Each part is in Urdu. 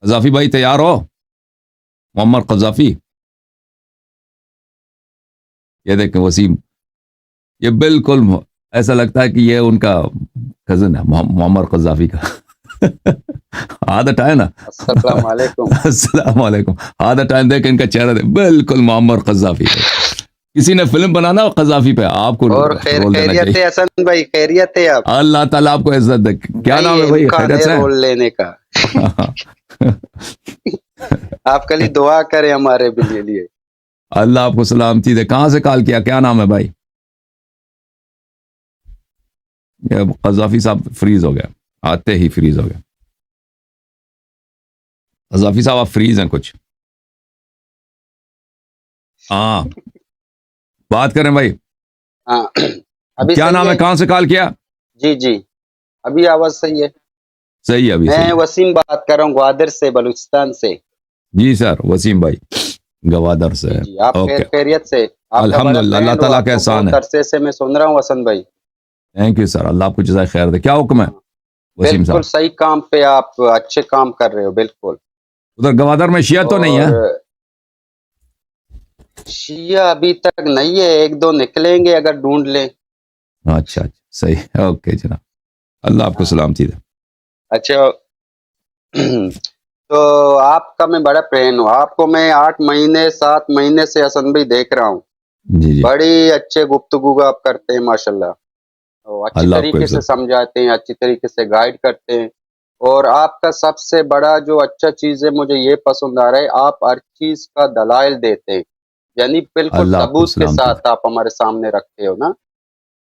قذافی بھائی تیار ہو؟ معمر قذافی، یہ دیکھیں وسیم، یہ بالکل ایسا لگتا ہے کہ یہ ان کا کزن ہے معمر قذافی کا عادت ہے نا. السلام علیکم. السلام علیکم. عادت ہے، دیکھ ان کا چہرہ دے، بالکل معمر قذافی ہے. کسی نے فلم بنانا ہو قذافی پہ، آپ کو اور رول دینا خیریت چاہیے. ہے حسن بھائی؟ خیریت ہے آپ؟ اللہ تعالیٰ آپ کو عزت دے. کیا نام ہے بھائی؟ امکان خیریت ہے سے؟ رول لینے کا. آپ کلی دعا کریں ہمارے لیے. اللہ آپ کو سلامتی دے. کہاں سے کال کیا؟ کیا نام ہے بھائی؟ قذافی صاحب فریز ہو گیا، آتے ہی فریز ہو گیا. قذافی صاحب آپ فریز ہیں کچھ. ہاں بات کریں بھائی. ہاں ابھی کیا صحیح نام ہے؟ کہاں سے کال کیا؟ جی ابھی آواز صحیح ہے. صحیح ہے ابھی میں صحیح ہے. وسیم بات کر رہا ہوں گوادر سے، بلوچستان سے. جی سر وسیم بھائی گوادر سے. جی آپ اوکے خیریت سے؟ آپ کا بڑا الحمدللہ، اللہ فرینڈ ہوں، تعالیٰ آپ کا کو احسان بہت ہے. عرصے سے میں سن رہا ہوں حسن بھائی. تھینک یو سر، اللہ آپ کو جزائے خیر دے. کیا حکم ہے وسیم بالکل صاحب؟ صحیح کام پہ آپ اچھے کام کر رہے ہو. بالکل. ادھر گوادر میں شیعہ تو نہیں ہے؟ اور شیعہ ابھی تک نہیں ہے، ایک دو نکلیں گے اگر ڈھونڈ لیں. اچھا صحیح. اوکے جناب، اللہ آپ کو سلامتی دے. اچھا تو آپ کا میں بڑا فین ہوں. آپ کو میں 8 مہینے 7 مہینے سے حسن بھائی دیکھ رہا ہوں. جی بڑی اچھے گفتگو آپ کرتے ہیں ماشاءاللہ. اچھی اللہ آپ کو طریقے سے عزت. سمجھاتے ہیں، اچھی طریقے سے گائیڈ کرتے ہیں. اور آپ کا سب سے بڑا جو اچھا چیز ہے مجھے یہ پسند آ رہا ہے، آپ ہر چیز کا دلائل دیتے ہیں. یعنی بالکل اللہ آپ کو ثبوت کے سلامتی دے. ساتھ آپ ہمارے سامنے رکھتے ہو نا.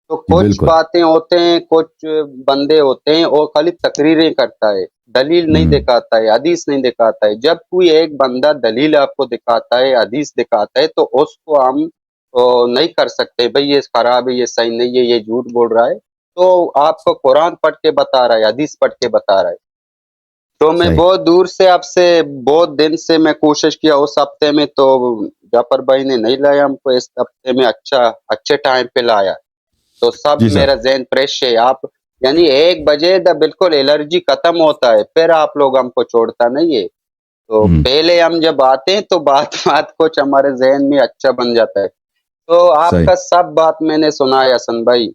تو جی کچھ بالکل. باتیں ہوتے ہیں، کچھ بندے ہوتے ہیں وہ خالی تقریریں کرتا ہے، دلیل نہیں دکھاتا ہے، حدیث نہیں دکھاتا ہے. جب کوئی ایک بندہ دلیل آپ کو دکھاتا ہے، حدیث دکھاتا ہے، تو اس کو ہم نہیں کر سکتے بھئی یہ خراب ہے، یہ صحیح نہیں ہے، یہ جھوٹ بول رہا ہے. تو آپ کو قرآن پڑھ کے بتا رہا ہے، حدیث پڑھ کے بتا رہا ہے. تو میں صحیح. بہت دور سے آپ سے بہت دن سے میں کوشش کیا. اس ہفتے میں تو جعفر بھائی نے نہیں لایا ہم کو، اس ہفتے میں اچھے ٹائم پہ لایا. تو سب جی سر. میرا ذہن فریش ہے. آپ یعنی 1 بجے بالکل الرجی ختم ہوتا ہے، پھر آپ لوگ ہم کو چھوڑتا نہیں ہے. تو پہلے ہم جب آتے ہیں تو بات کچھ ہمارے ذہن میں اچھا بن جاتا ہے. تو آپ صحیح. کا سب بات میں نے سنا ہے حسن بھائی.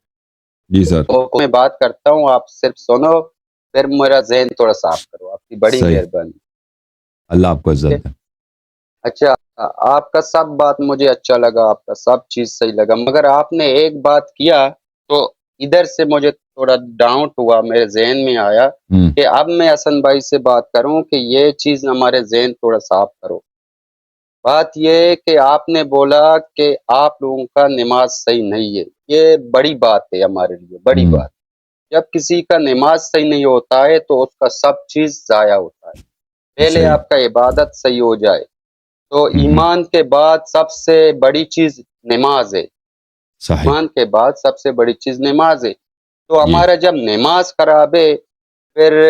جی سر. میں بات کرتا ہوں، آپ صرف سنو، پھر میرا ذہن تھوڑا صاف کرو. آپ کی بڑی صحیح. مہربانی. اللہ آپ کو عزت دے. اچھا آپ کا سب بات مجھے اچھا لگا، آپ کا سب چیز صحیح لگا، مگر آپ نے ایک بات کیا تو ادھر سے مجھے تھوڑا ڈاؤٹ ہوا، میرے ذہن میں آیا کہ اب میں حسن بھائی سے بات کروں کہ یہ چیز ہمارے ذہن تھوڑا صاف کرو. بات یہ ہے کہ آپ نے بولا کہ آپ لوگوں کا نماز صحیح نہیں ہے. یہ بڑی بات ہے ہمارے لیے، بڑی بات. جب کسی کا نماز صحیح نہیں ہوتا ہے تو اس کا سب چیز ضائع ہوتا ہے. پہلے صحیح. آپ کا عبادت صحیح ہو جائے تو ایمان کے بعد سب سے بڑی چیز نماز ہے. صحیح. ایمان کے بعد سب سے بڑی چیز نماز ہے. تو جی. ہمارا جب نماز خراب ہے پھر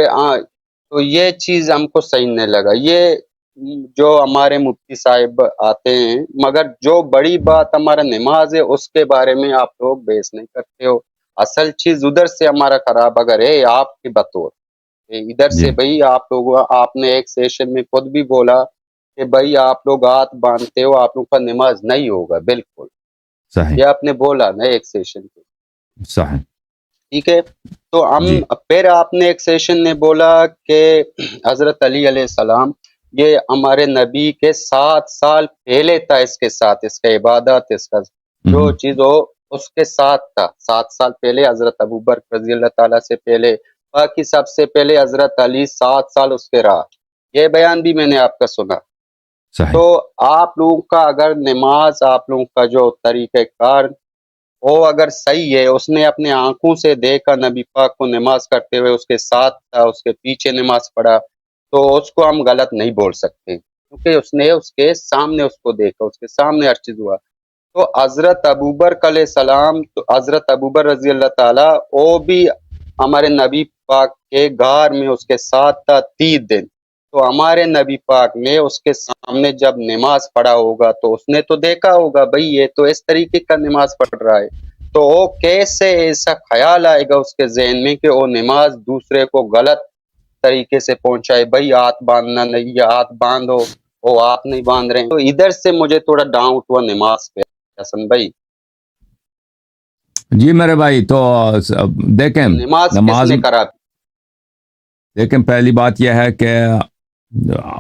تو یہ چیز ہم کو صحیح نہیں لگا. یہ جو ہمارے مفتی صاحب آتے ہیں، مگر جو بڑی بات ہمارا نماز ہے اس کے بارے میں آپ لوگ بحث نہیں کرتے ہو. اصل چیز ادھر سے ہمارا خراب اگر ہے آپ کے بطور ادھر جی. سے بھئی آپ نے ایک سیشن میں خود بھی بولا کہ بھئی آپ لوگ ہاتھ باندھتے ہو، آپ لوگ کا نماز نہیں ہوگا. بالکل صحیح. یہ آپ نے بولا نا ایک سیشن پہ. صحیح. ٹھیک ہے. تو ہم جی. پھر آپ نے ایک سیشن نے بولا کہ حضرت علی علیہ السلام یہ ہمارے نبی کے 7 سال پہلے تھا، اس کے ساتھ اس کا عبادت، اس کا جو چیز ہو اس کے ساتھ تھا. 7 سال پہلے حضرت ابوبکر رضی اللہ تعالیٰ سے پہلے، باقی سب سے پہلے حضرت علی 7 سال اس کے رہا. یہ بیان بھی میں نے آپ کا سنا. صحیح. تو آپ لوگوں کا اگر نماز، آپ لوگوں کا جو طریقہ کار وہ اگر صحیح ہے، اس نے اپنے آنکھوں سے دیکھا نبی پاک کو نماز کرتے ہوئے، اس کے ساتھ تھا، اس کے پیچھے نماز پڑھا، تو اس کو ہم غلط نہیں بول سکتے کیونکہ اس نے اس کے سامنے اس کو دیکھا، اس کے سامنے ہر چیز ہوا. تو حضرت ابوبکر علیہ السلام، تو حضرت ابوبکر رضی اللہ تعالی وہ بھی ہمارے نبی پاک کے غار میں اس کے ساتھ تھا 30 دن. تو ہمارے نبی پاک نے اس کے سامنے جب نماز پڑھا ہوگا تو اس نے تو دیکھا ہوگا بھئی یہ تو اس طریقے کا نماز پڑھ رہا ہے. تو وہ کیسے ایسا خیال آئے گا اس کے ذہن میں کہ وہ نماز دوسرے کو غلط طریقے سے پہنچائے، بھائی ہاتھ باندھنا نہیں، یا ہاتھ باندھو، وہ ہاتھ نہیں باندھ رہے ہیں، تو ادھر سے مجھے تھوڑا ڈاؤٹ ہوا نماز پہ حسن بھائی۔ جی میرے بھائی، تو دیکھیں نماز کس نماز، نے خراب کی؟ دیکھیں پہلی بات یہ ہے کہ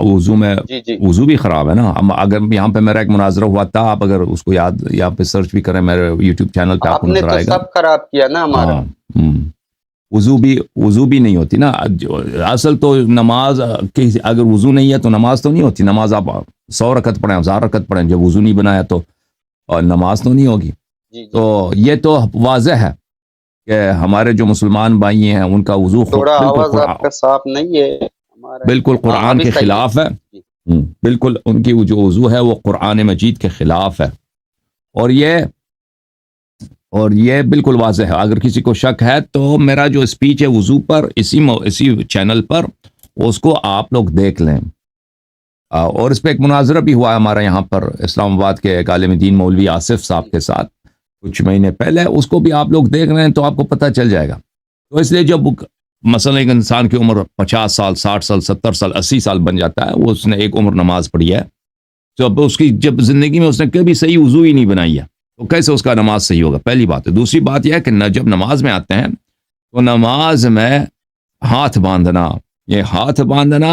وضو میں جی جی وضو بھی خراب ہے نا۔ اگر یہاں پہ میرا ایک مناظرہ ہوا تھا، آپ اگر اس کو یاد یہاں پہ سرچ بھی کریں میرے یوٹیوب چینل پہ، آپ آپ کو نے نظر تو آئے گا۔ سب خراب کیا نا ہمارا۔ ہاں، وضو بھی نہیں ہوتی نا۔ اصل تو نماز کی اگر وضو نہیں ہے تو نماز تو نہیں ہوتی۔ نماز آپ 100 رکعت پڑھیں، 1000 رکعت پڑھیں، جب وضو نہیں بنایا تو نماز تو نہیں ہوگی۔ جی جی، تو یہ تو واضح ہے کہ ہمارے جو مسلمان بھائی ہیں ان کا وضو تھوڑا بالکل آواز آپ کا صاف نہیں ہے ہمارا۔ بالکل ہاں قرآن ابھی کے صحیح خلاف ہے۔ جی۔ بالکل ان کی جو وضو ہے وہ قرآن مجید کے خلاف ہے، اور یہ بالکل واضح ہے۔ اگر کسی کو شک ہے تو میرا جو اسپیچ ہے وضو پر اسی چینل پر، اس کو آپ لوگ دیکھ لیں۔ اور اس پہ ایک مناظرہ بھی ہوا ہے ہمارا یہاں پر اسلام آباد کے ایک عالم دین مولوی آصف صاحب کے ساتھ کچھ مہینے پہلے، اس کو بھی آپ لوگ دیکھ رہے ہیں تو آپ کو پتہ چل جائے گا۔ تو اس لیے جب مثلا ایک انسان کی عمر 50 سال، 60 سال، 70 سال، 80 سال بن جاتا ہے، وہ اس نے ایک عمر نماز پڑھی ہے، تو اب اس کی جب زندگی میں اس نے کبھی صحیح وضو ہی نہیں بنائی ہے، تو کیسے اس کا نماز صحیح ہوگا؟ پہلی بات ہے۔ دوسری بات یہ ہے کہ جب نماز میں آتے ہیں تو نماز میں ہاتھ باندھنا،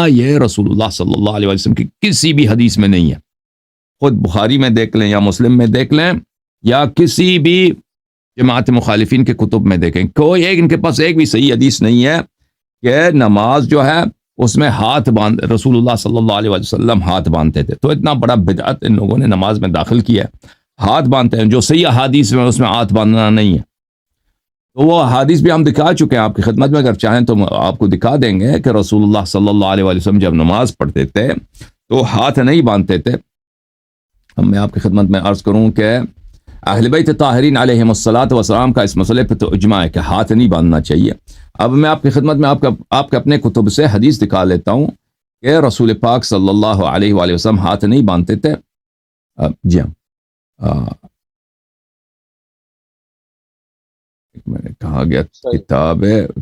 یہ رسول اللہ صلی اللہ علیہ وسلم کی کسی بھی حدیث میں نہیں ہے۔ خود بخاری میں دیکھ لیں یا مسلم میں دیکھ لیں یا کسی بھی جماعت مخالفین کے کتب میں دیکھیں، کوئی ایک ان کے پاس ایک بھی صحیح حدیث نہیں ہے کہ نماز جو ہے اس میں رسول اللہ صلی اللہ علیہ وسلم ہاتھ باندھتے تھے۔ تو اتنا بڑا بدعت ان لوگوں نے نماز میں داخل کیا ہے، ہاتھ باندھتے ہیں۔ جو صحیح حدیث میں اس میں ہاتھ باندھنا نہیں ہے، تو وہ حدیث بھی ہم دکھا چکے ہیں آپ کی خدمت میں، اگر چاہیں تو آپ کو دکھا دیں گے کہ رسول اللہ صلی اللہ علیہ وسلم جب نماز پڑھتے تھے تو ہاتھ نہیں باندھتے تھے۔ میں آپ کی خدمت میں عرض کروں کہ اہل بیت طاہرین علیہم الصلاۃ والسلام کا اس مسئلے پہ تو اجماع ہے کہ ہاتھ نہیں باندھنا چاہیے۔ اب میں آپ کی خدمت میں آپ کے اپنے کتب سے حدیث دکھا لیتا ہوں کہ رسول پاک صلی اللہ علیہ وآلہ وسلم ہاتھ نہیں باندھتے تھے۔ جی ہاں، میں نے کہا گیا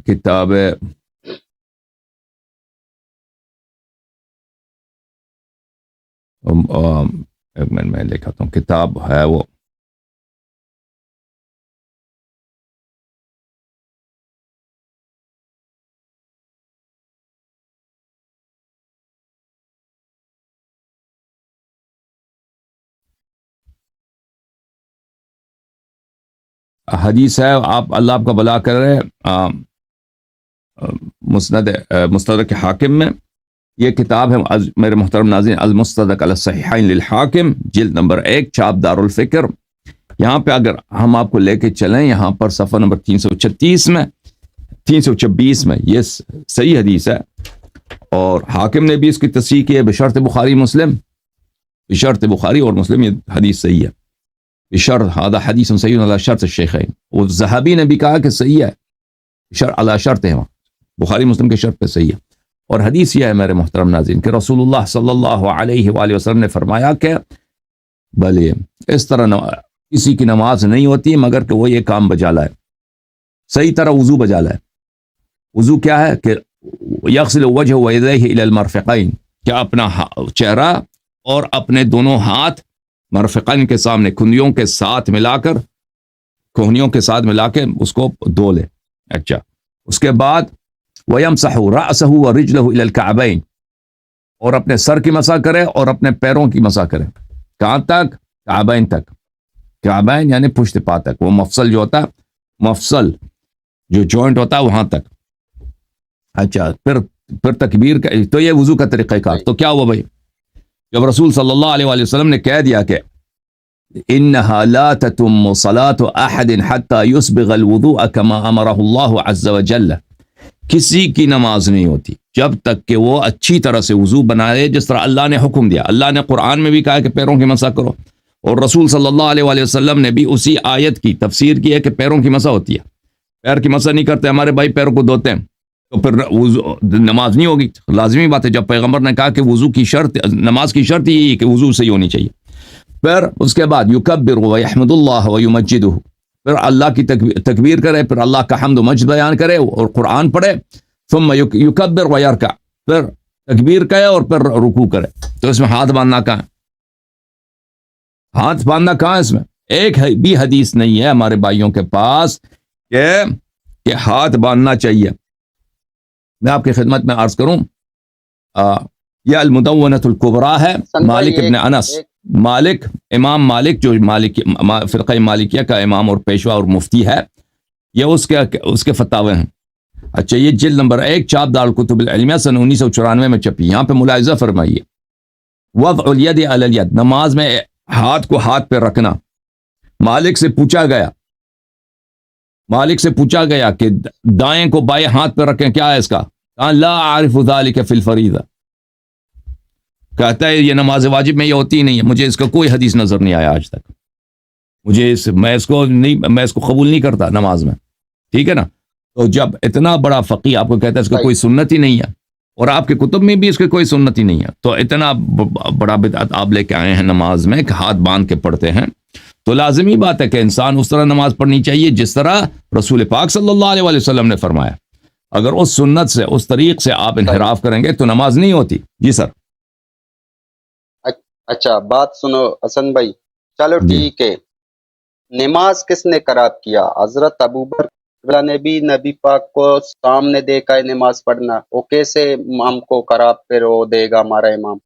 کتاب ایک منٹ میں لکھاتا ہوں، کتاب ہے وہ حدیث ہے، آپ اللہ آپ کا بھلا کرے، مستدرک حاکم میں یہ کتاب ہے میرے محترم ناظرین، المستدرک علی الصحیحین للحاکم، جلد نمبر 1، چھاپ دارالفکر۔ یہاں پہ اگر ہم آپ کو لے کے چلیں، یہاں پر صفحہ نمبر 326 میں یہ صحیح حدیث ہے، اور حاکم نے بھی اس کی تصحیح کی ہے بشرط بخاری اور مسلم، یہ حدیث صحیح ہے بشرط هذا حدیث صحیح علی شرط الشیخین، اور ذہبی نے بھی کہا کہ صحیح ہے علی شرط ہے، بخاری مسلم کے شرط پہ صحیح ہے۔ اور حدیث یہ ہے میرے محترم ناظرین کہ رسول اللہ صلی اللہ علیہ وآلہ وسلم نے فرمایا کہ بھلے اس طرح کسی کی نماز نہیں ہوتی مگر کہ وہ یہ کام بجا لائے، صحیح طرح وضو بجا لائے۔ وضو کیا ہے کہ یغسل وجہ ویدیہ الی المرفقین، کیا اپنا چہرہ اور اپنے دونوں ہاتھ مرفقین کے سامنے کندھیوں کے ساتھ ملا کر، کوہنیوں کے ساتھ ملا کے اس کو دھو لے۔ اچھا، اس کے بعد وَيَمْسَحُ رَأْسَهُ وَرِجْلَهُ إِلَى الْكَعْبَيْنِ، اور اپنے سر کی مسح کرے اور اپنے پیروں کی مسح کرے۔ کہاں تک؟ کعبین تک۔ کعبین یعنی پشت پا تک، وہ مفصل جو ہوتا ہے، مفصل جو جوائنٹ ہوتا ہے وہاں تک۔ اچھا، پھر تکبیر کا، تو یہ وضو کا طریقہ کار۔ تو کیا ہوا بھائی؟ جب رسول صلی اللہ علیہ وآلہ وسلم نے کہہ دیا کہ إِنَّهَا لَا تَتُمُّ صَلَاةُ أَحَدٍ حَتَّى يُسْبِغَ الْوُضُوءَ كَمَا أَمَرَهُ اللَّهُ عَزَّ وَجَلَّ، کسی کی نماز نہیں ہوتی جب تک کہ وہ اچھی طرح سے وضو بنائے جس طرح اللہ نے حکم دیا۔ اللہ نے قرآن میں بھی کہا کہ پیروں کی مسح کرو، اور رسول صلی اللہ علیہ وآلہ وسلم نے بھی اسی آیت کی تفسیر کی ہے کہ پیروں کی مسح ہوتی ہے۔ پیر کی مسح نہیں کرتے ہمارے بھائی، پیروں کو دھوتے ہیں، تو پھر نماز نہیں ہوگی۔ لازمی بات ہے، جب پیغمبر نے کہا کہ وضو کی شرط، نماز کی شرط یہی ہے کہ وضو صحیح ہونی چاہیے۔ پھر اس کے بعد یکبر ویحمد اللہ ویمجدہ، پھر اللہ کی تکبیر کرے، پھر اللہ کا حمد و مجد بیان کرے اور قرآن پڑھے، ثم یکبر و یرکع، پھر تکبیر کرے اور پھر رکوع کرے. تو اس میں ہاتھ باندھنا کہاں ہے؟ ہاتھ باندھنا کہاں ہے اس میں؟ ایک بھی حدیث نہیں ہے ہمارے بھائیوں کے پاس کہ ہاتھ باندھنا چاہیے. میں آپ کی خدمت میں عرض کروں، یہ المدونۃ الکبریٰ ہے، مالک ابن انس، مالک، امام مالک جو فرقہ مالکیہ کا امام اور پیشوا اور مفتی ہے، یہ اس کے فتاوے ہیں. اچھا، یہ جلد نمبر 1 چاپ دارالکتب العلمیہ سن 1994 میں چھپی. یہاں پہ ملاحظہ فرمائیے، وضع الید علی الید، نماز میں ہاتھ کو ہاتھ پہ رکھنا. مالک سے پوچھا گیا کہ دائیں کو بائیں ہاتھ پہ رکھیں، کیا ہے اس کا؟ کہا لا اعرف ذلك فی الفریضہ، کہتا ہے یہ نماز واجب میں یہ ہوتی ہی نہیں ہے، مجھے اس کا کوئی حدیث نظر نہیں آیا آج تک، میں اس کو قبول نہیں کرتا نماز میں. ٹھیک ہے نا؟ تو جب اتنا بڑا فقیہ آپ کو کہتا ہے اس کا کوئی سنت ہی نہیں ہے، اور آپ کے کتب میں بھی اس کی کوئی سنت ہی نہیں ہے، تو اتنا بڑا بدعت آپ لے کے آئے ہیں نماز میں کہ ہاتھ باندھ کے پڑھتے ہیں. تو لازمی بات ہے کہ انسان اس طرح نماز پڑھنی چاہیے جس طرح رسول پاک صلی اللہ علیہ وسلم نے فرمایا. اگر اس سنت سے، اس طریق سے آپ انحراف کریں گے تو نماز نہیں ہوتی. جی سر. اچھا بات سنو حسن بھائی، چلو ٹھیک ہے. نماز کس نے خراب کیا؟ حضرت ابوبکر نے بھی نبی پاک کو سامنے دیکھا ہے نماز پڑھنا، وہ کیسے ہم کو خراب پھر وہ دے گا ہمارا امام؟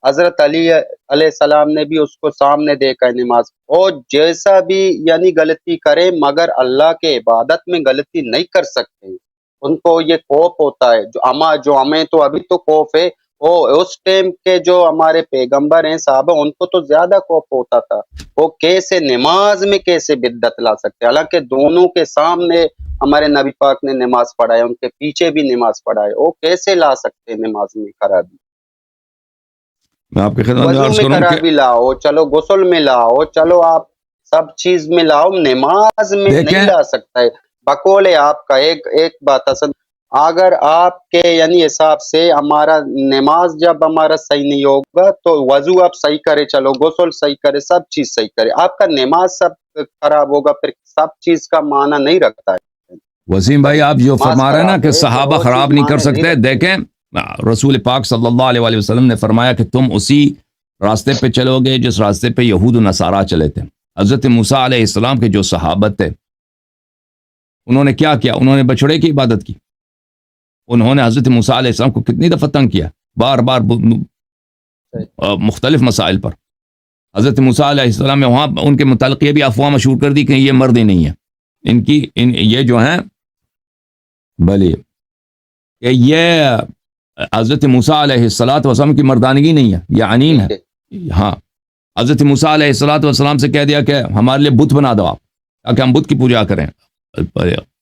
حضرت علی علیہ السلام نے بھی اس کو سامنے دیکھا ہے نماز. اور جیسا بھی یعنی غلطی کرے مگر اللہ کے عبادت میں غلطی نہیں کر سکتے. ان کو یہ خوف ہوتا ہے، جو ہمیں تو ابھی تو خوف ہے، وہ اس ٹائم کے جو ہمارے پیغمبر ہیں صحابہ، ان کو تو زیادہ خوف ہوتا تھا. وہ کیسے نماز میں کیسے بدعت لا سکتے؟ حالانکہ دونوں کے سامنے ہمارے نبی پاک نے نماز پڑھائے، ان کے پیچھے بھی نماز پڑھائے، وہ کیسے لا سکتے نماز میں خرابی؟ میں آپ کی خدمت میں وضو عرض میں کروں کہ خرابی لاؤ، چلو غسل میں لاؤ، چلو آپ سب چیز میں لاؤ، نماز میں نہیں لا سکتا ہے. بقول آپ کا ایک بات حسن، اگر آپ کے یعنی حساب سے ہمارا نماز جب ہمارا صحیح نہیں ہوگا تو وضو آپ صحیح کرے، چلو غسل صحیح کرے، سب چیز صحیح کرے، آپ کا نماز سب خراب ہوگا، پھر سب چیز کا معنی نہیں رکھتا ہے. وسیم بھائی آپ جو فرما رہے ہیں نا کہ صحابہ خراب نہیں کر سکتے، دیکھیں رسول پاک صلی اللہ علیہ وسلم نے فرمایا کہ تم اسی راستے پہ چلو گے جس راستے پہ یہود و نصارہ چلے تھے. حضرت موسیٰ علیہ السلام کے جو صحابت تھے، انہوں نے کیا کیا؟ انہوں نے بچڑے کی عبادت کی. انہوں نے حضرت موسیٰ علیہ السلام کو کتنی دفعہ تنگ کیا، بار بار مختلف مسائل پر. حضرت موسیٰ علیہ السلام نے وہاں ان کے متعلق یہ بھی افواہ مشہور کر دی کہ یہ مرد ہی نہیں ہے، یہ جو ہیں بلی کہ یہ حضرت موسیٰ علیہ السلام کی مردانگی نہیں ہے، یہ عنین ہے. ہاں، حضرت موسیٰ علیہ السلام سے کہہ دیا کہ ہمارے لیے بت بنا دو آپ، تاکہ ہم بت کی پوجا کریں.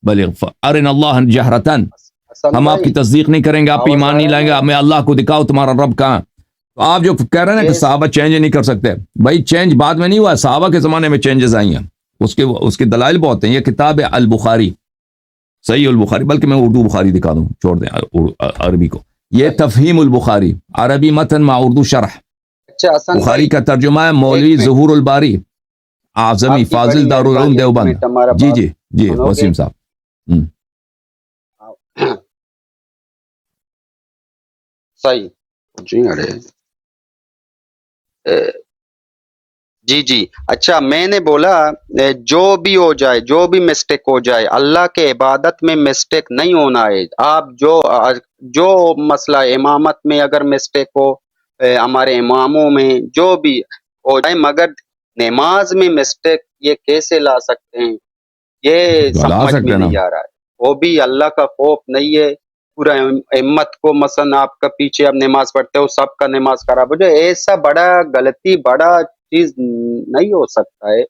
بلی ارنا اللہ جہرتن، ہم آپ کی تصدیق نہیں کریں گے، آپ ایمان نہیں لائیں گے، ہمیں اللہ کو دکھاؤ تمہارا رب کہاں. تو آپ جو کہہ رہے ہیں نا کہ صحابہ چینج نہیں کر سکتے، بھائی چینج بعد میں نہیں ہوا، صحابہ کے زمانے میں چینجز آئی ہیں، اس کے دلائل بہت ہیں. یہ کتاب ہے البخاری، صحیح البخاری، بلکہ میں اردو بخاری دکھا دوں، چھوڑ دیں عربی کو. یہ تفہیم البخاری، عربی متن مع اردو شرح. بخاری کا ترجمہ ہے مولوی ظہور الباری اعظمی فاضل دارالعلوم دیوبند. جی وسیم صاحب. صحیح جی. اچھا میں نے بولا جو بھی ہو جائے، جو بھی مسٹیک ہو جائے، اللہ کے عبادت میں مسٹیک نہیں ہونا ہے. آپ جو مسئلہ امامت میں اگر مسٹیک ہو، ہمارے اماموں میں جو بھی ہو جائے، مگر نماز میں مسٹیک یہ کیسے لا سکتے ہیں؟ یہ سمجھ میں نہیں آ رہا ہے. وہ بھی اللہ کا خوف نہیں ہے. پورا امت کو مثلا آپ کا پیچھے اب نماز پڑھتے ہو، سب کا نماز خراب ہو جائے، ایسا بڑا غلطی، بڑا چیز نہیں ہو سکتا ہے.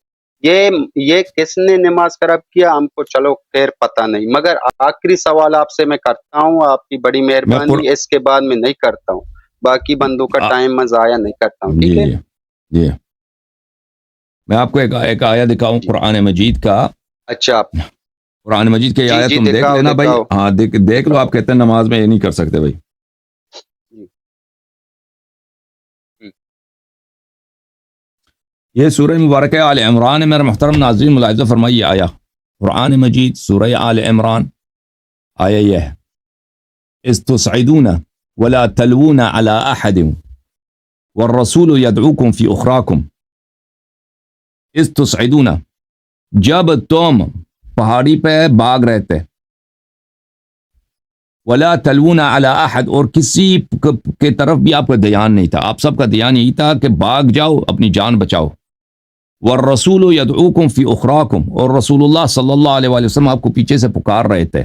یہ کس نے نماز خراب کیا ہم کو چلو خیر پتہ نہیں. مگر آخری سوال آپ سے میں کرتا ہوں، آپ کی بڑی مہربانی، اس کے بعد میں نہیں کرتا ہوں، باقی بندوں کا ٹائم میں ضائع نہیں کرتا ہوں. ٹھیک ہے جی. میں آپ کو ایک آیت دکھاؤں قرآن مجید کا. اچھا قرآن مجید کے آیت تم دیکھ لینا بھائی. ہاں دیکھ لو. آپ کہتے ہیں نماز میں یہ نہیں کر سکتے بھائی. یہ سورہ مبارکہ آل عمران ہے. میرے محترم ناظرین ملاحظہ فرمائیے، آیا قرآن مجید سورہ آل عمران، آیا یہ ہے. اذ تصعدون ولا تلوون على احد والرسول يدعوكم في اخراكم. اذ تصعدون، جب تم پہاڑی پہ بھاگ رہے تھے، ولا تلوون على احد، اور کسی کے طرف بھی آپ کا دھیان نہیں تھا، آپ سب کا دھیان یہی تھا کہ بھاگ جاؤ، اپنی جان بچاؤ. والرسول يدعوكم في اخراكم، اور رسول اللہ صلی اللہ علیہ وآلہ وسلم آپ کو پیچھے سے پکار رہے تھے.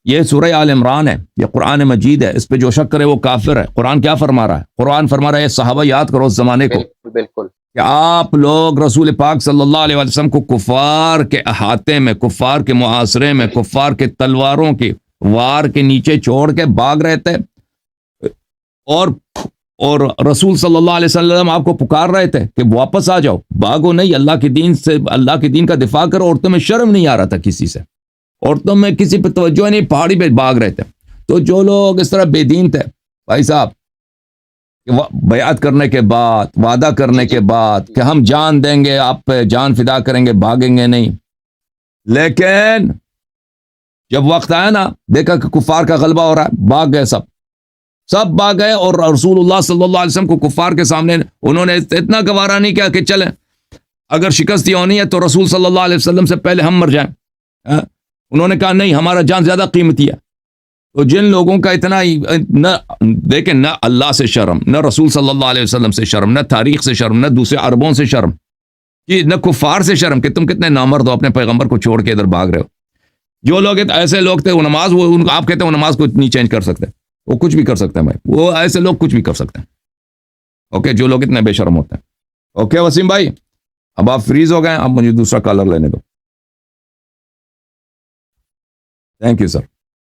یہ سورہ آل عمران ہے، یہ قرآن مجید ہے، اس پہ جو شک کرے وہ کافر ہے. قرآن کیا فرما رہا ہے؟ قرآن فرما رہا ہے صحابہ یاد کرو اس زمانے کو، بالکل کہ آپ لوگ رسول پاک صلی اللہ علیہ وآلہ وسلم کو کفار کے احاطے میں، کفار کے محاصرے میں، کفار کے تلواروں کے وار کے نیچے چھوڑ کے بھاگ رہے تھے، اور رسول صلی اللہ علیہ وسلم آپ کو پکار رہے تھے کہ واپس آ جاؤ، بھاگو نہیں، اللہ کے دین سے، اللہ کے دین کا دفاع کرو. اور تمہیں شرم نہیں آ رہا تھا کسی سے، اور تم میں کسی پہ توجہ نہیں، پہاڑی پہ بھاگ رہے تھے. تو جو لوگ اس طرح بے دین تھے بھائی صاحب، بیعت کرنے کے بعد، وعدہ کرنے کے بعد کہ ہم جان دیں گے، آپ پہ جان فدا کریں گے، بھاگیں گے نہیں، لیکن جب وقت آیا نا، دیکھا کہ کفار کا غلبہ ہو رہا ہے، بھاگ گئے، سب بھاگ گئے. اور رسول اللہ صلی اللہ علیہ وسلم کو کفار کے سامنے انہوں نے اتنا گوارا نہیں کیا کہ چلیں اگر شکست ہونی ہے تو رسول صلی اللہ علیہ وسلم سے پہلے ہم مر جائیں. انہوں نے کہا نہیں، ہمارا جان زیادہ قیمتی ہے. تو جن لوگوں کا اتنا ہی نہ دیکھیں، نہ اللہ سے شرم، نہ رسول صلی اللہ علیہ وسلم سے شرم، نہ تاریخ سے شرم، نہ دوسرے عربوں سے شرم، نہ کفار سے شرم کہ تم کتنے نامرد ہو، اپنے پیغمبر کو چھوڑ کے ادھر بھاگ رہے ہو. جو لوگ ایسے لوگ تھے، وہ نماز، وہ آپ کہتے ہیں وہ نماز کو نہیں چینج کر سکتے، وہ کچھ بھی کر سکتے ہیں بھائی، وہ ایسے لوگ کچھ بھی کر سکتے ہیں. اوکے، جو لوگ اتنے بے شرم ہوتے ہیں. اوکے وسیم بھائی، اب آپ فریز ہو گئے، اب مجھے دوسرا کالر لینے دو. Thank you sir.